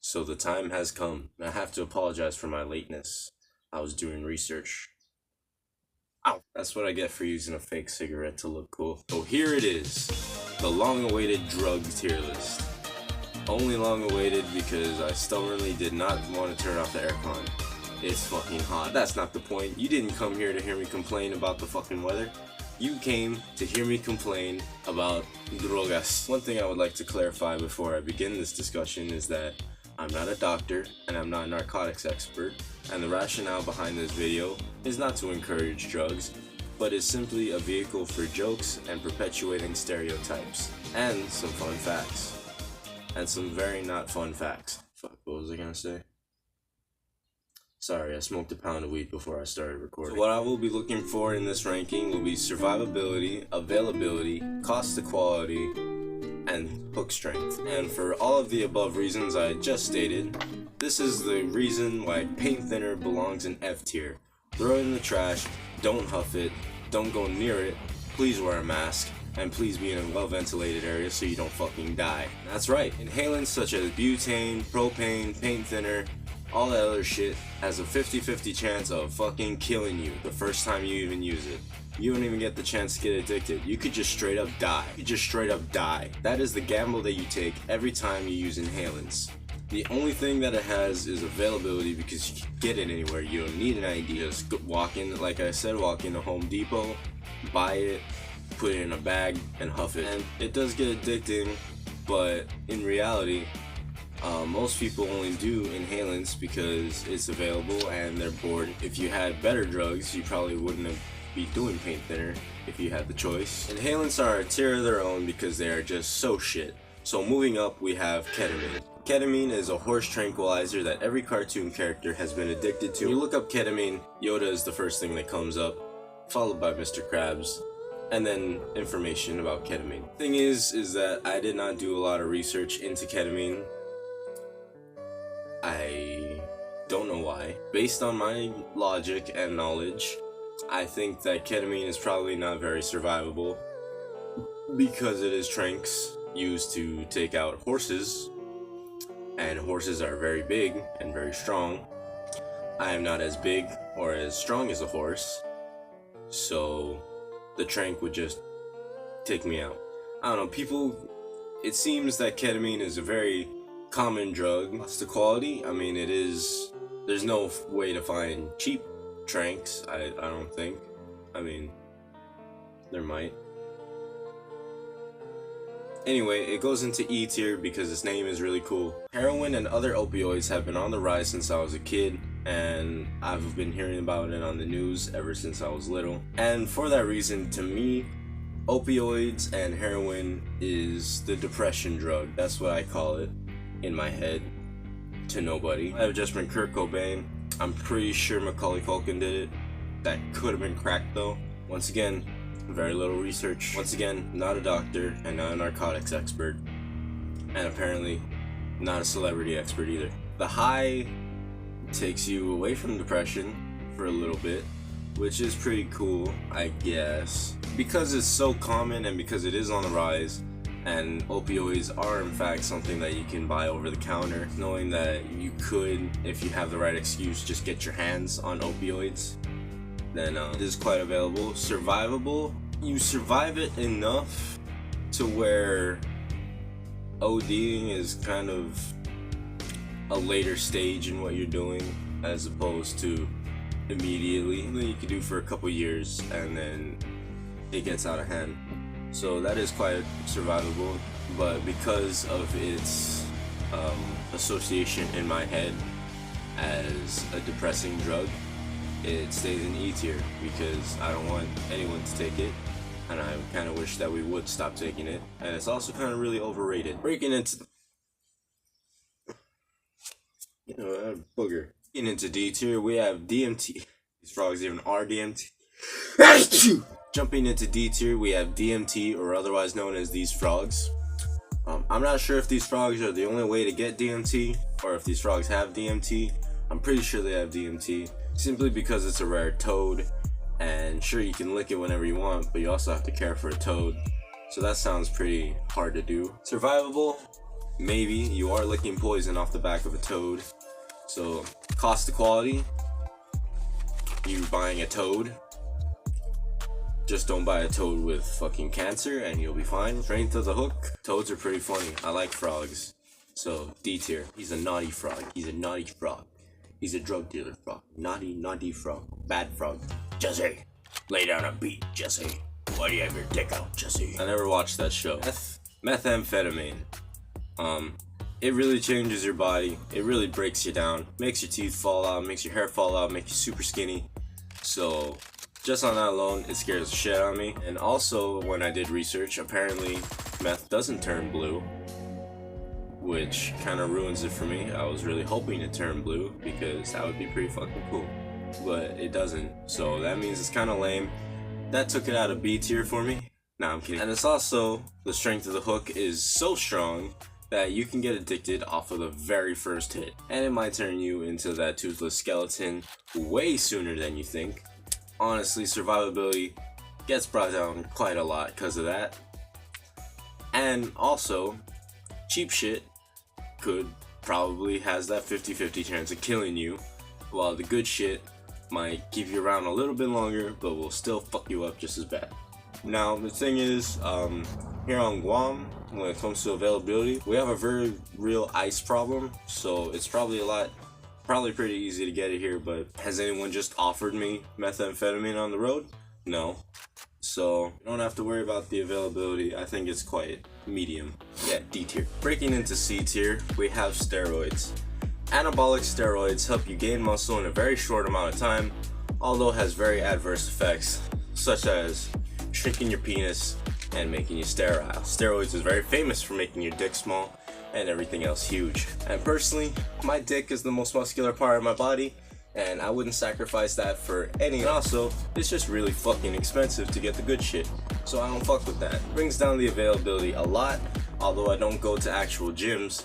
So the time has come. I have to apologize for my lateness. I was doing research. Ow! That's what I get for using a fake cigarette to look cool. So here it is. The long-awaited drug tier list. Only long-awaited because I stubbornly did not want to turn off the aircon. It's fucking hot. That's not the point. You didn't come here to hear me complain about the fucking weather. You came to hear me complain about drogas. One thing I would like to clarify before I begin this discussion is that I'm not a doctor and I'm not a narcotics expert, and the rationale behind this video is not to encourage drugs, but is simply a vehicle for jokes and perpetuating stereotypes, and some fun facts. And some very not fun facts. Fuck, what was I gonna say? Sorry, I smoked a pound of weed before I started recording. So what I will be looking for in this ranking will be survivability, availability, cost to quality, and hook strength. And for all of the above reasons I just stated, this is the reason why paint thinner belongs in F tier. Throw it in the trash, don't huff it, don't go near it, please wear a mask, and please be in a well-ventilated area so you don't fucking die. That's right, inhalants such as butane, propane, paint thinner, all that other shit has a 50-50 chance of fucking killing you the first time you even use it. You don't even get the chance to get addicted. You could just straight up die. That is the gamble that you take every time you use inhalants. The only thing that it has is availability because you can get it anywhere. You don't need an ID. Just walk in, like I said, walk into Home Depot, buy it, put it in a bag, and huff it. And it does get addicting, but in reality, most people only do inhalants because it's available and they're bored. If you had better drugs, you probably wouldn't be doing paint thinner if you had the choice. Inhalants are a tier of their own because they are just so shit. So moving up, we have ketamine. Ketamine is a horse tranquilizer that every cartoon character has been addicted to. When you look up ketamine, Yoda is the first thing that comes up, followed by Mr. Krabs, and then information about ketamine. Thing is that I did not do a lot of research into ketamine. I don't know why. Based on my logic and knowledge, I think that ketamine is probably not very survivable because it is tranks used to take out horses, and horses are very big and very strong. I am not as big or as strong as a horse, so the trank would just take me out. I don't know, it seems that ketamine is a very common drug. What's the quality? I mean, there's no way to find cheap tranks, I don't think. I mean, there might. Anyway, it goes into E tier because its name is really cool. Heroin and other opioids have been on the rise since I was a kid, and I've been hearing about it on the news ever since I was little. And for that reason, to me, opioids and heroin is the depression drug. That's what I call it in my head, to nobody. I have just been Kurt Cobain. I'm pretty sure Macaulay Culkin did it. That could have been crack though. Once again, very little research. Once again, not a doctor and not a narcotics expert. And apparently, not a celebrity expert either. The high takes you away from depression for a little bit, which is pretty cool, I guess. Because it's so common and because it is on the rise, and opioids are in fact something that you can buy over the counter, knowing that you could, if you have the right excuse, just get your hands on opioids, then it is quite available. Survivable, you survive it enough to where ODing is kind of a later stage in what you're doing as opposed to immediately. You can do for a couple years and then it gets out of hand. So that is quite survivable, but because of its association in my head as a depressing drug, it stays in E tier because I don't want anyone to take it, and I kind of wish that we would stop taking it. And it's also kind of really overrated. Breaking into booger. Getting into D tier, we have DMT. These frogs even are DMT. Jumping into D tier, we have DMT, or otherwise known as these frogs. I'm not sure if these frogs are the only way to get DMT, or if these frogs have DMT. I'm pretty sure they have DMT, simply because it's a rare toad, and sure, you can lick it whenever you want, but you also have to care for a toad, so that sounds pretty hard to do. Survivable, maybe you are licking poison off the back of a toad. So, cost to quality, you buying a toad. Just don't buy a toad with fucking cancer and you'll be fine. Strength of the hook, toads are pretty funny. I like frogs. So, D tier. He's a naughty frog. He's a naughty frog. He's a drug dealer frog. Naughty, naughty frog. Bad frog. Jesse, lay down a beat, Jesse. Why do you have your dick out, Jesse? I never watched that show. Methamphetamine. It really changes your body. It really breaks you down. Makes your teeth fall out, makes your hair fall out, makes you super skinny. So, just on that alone, it scares the shit out of me. And also, when I did research, apparently meth doesn't turn blue, which kind of ruins it for me. I was really hoping it turned blue because that would be pretty fucking cool, but it doesn't. So that means it's kind of lame. That took it out of B tier for me. Nah, I'm kidding. And it's also, the strength of the hook is so strong that you can get addicted off of the very first hit. And it might turn you into that toothless skeleton way sooner than you think. Honestly, survivability gets brought down quite a lot because of that. And also, cheap shit probably has that 50-50 chance of killing you, while the good shit might keep you around a little bit longer, but will still fuck you up just as bad. Now, the thing is, here on Guam, when it comes to availability, we have a very real ice problem, so it's probably pretty easy to get it here, but has anyone just offered me methamphetamine on the road? No. So, you don't have to worry about the availability. I think it's quite medium. Yeah, D tier. Breaking into C tier, we have steroids. Anabolic steroids help you gain muscle in a very short amount of time, although has very adverse effects, such as shrinking your penis and making you sterile. Steroids is very famous for making your dick small and everything else huge. And personally, my dick is the most muscular part of my body, and I wouldn't sacrifice that for any. And also, it's just really fucking expensive to get the good shit, so I don't fuck with that. Brings down the availability a lot, although I don't go to actual gyms.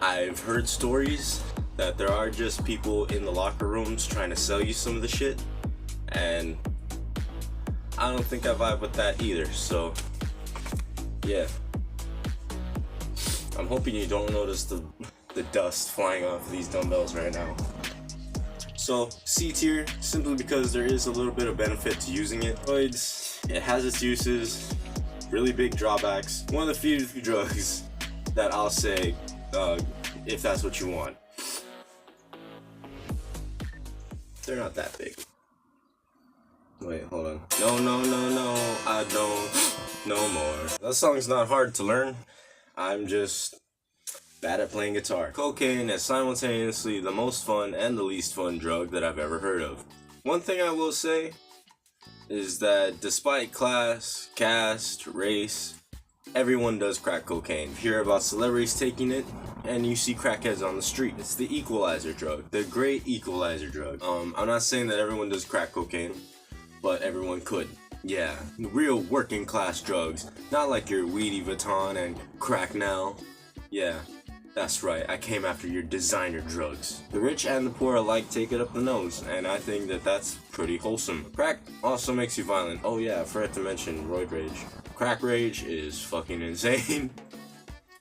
I've heard stories that there are just people in the locker rooms trying to sell you some of the shit, and I don't think I vibe with that either, so yeah. I'm hoping you don't notice the dust flying off of these dumbbells right now. So, C tier, simply because there is a little bit of benefit to using it. It has its uses, really big drawbacks. One of the few drugs that I'll say, if that's what you want. They're not that big. Wait, hold on. No, I don't no more. That song's not hard to learn. I'm just bad at playing guitar. Cocaine is simultaneously the most fun and the least fun drug that I've ever heard of. One thing I will say is that despite class, caste, race, everyone does crack cocaine. You hear about celebrities taking it, and you see crackheads on the street. It's the equalizer drug, the great equalizer drug. I'm not saying that everyone does crack cocaine, but everyone could. Yeah, real working class drugs, not like your Weedy Vuitton and Cracknell. Yeah, that's right, I came after your designer drugs. The rich and the poor alike take it up the nose, and I think that that's pretty wholesome. Crack also makes you violent. Oh yeah, I forgot to mention roid rage. Crack rage is fucking insane,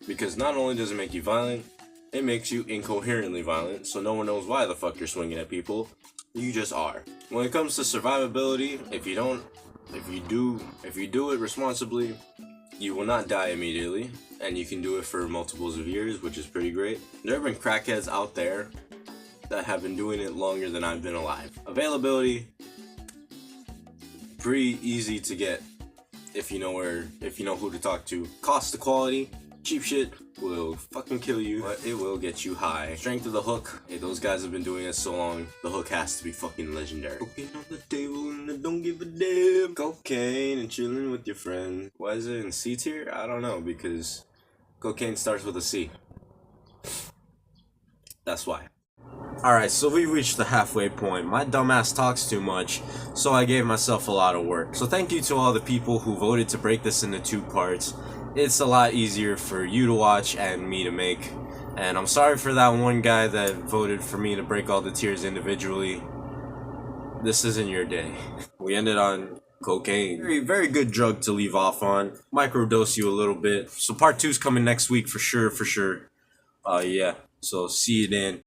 because not only does it make you violent, it makes you incoherently violent, so no one knows why the fuck you're swinging at people. You just are. When it comes to survivability, if you do it responsibly, you will not die immediately, and you can do it for multiples of years, which is pretty great. There have been crackheads out there that have been doing it longer than I've been alive. Availability, pretty easy to get if you know who to talk to. Cost to quality, cheap shit will fucking kill you, but it will get you high. Strength of the hook, hey, those guys have been doing it so long, the hook has to be fucking legendary. Cocaine on the table and I don't give a damn. Cocaine and chilling with your friend. Why is it in C tier? I don't know, because cocaine starts with a C. That's why. Alright, so we reached the halfway point. My dumbass talks too much, so I gave myself a lot of work. So thank you to all the people who voted to break this into 2 parts. It's a lot easier for you to watch and me to make. And I'm sorry for that one guy that voted for me to break all the tiers individually. This isn't your day. We ended on Cocaine. Very good drug to leave off on. Microdose you a little bit. So part 2 is coming next week for sure. Yeah. So see you then.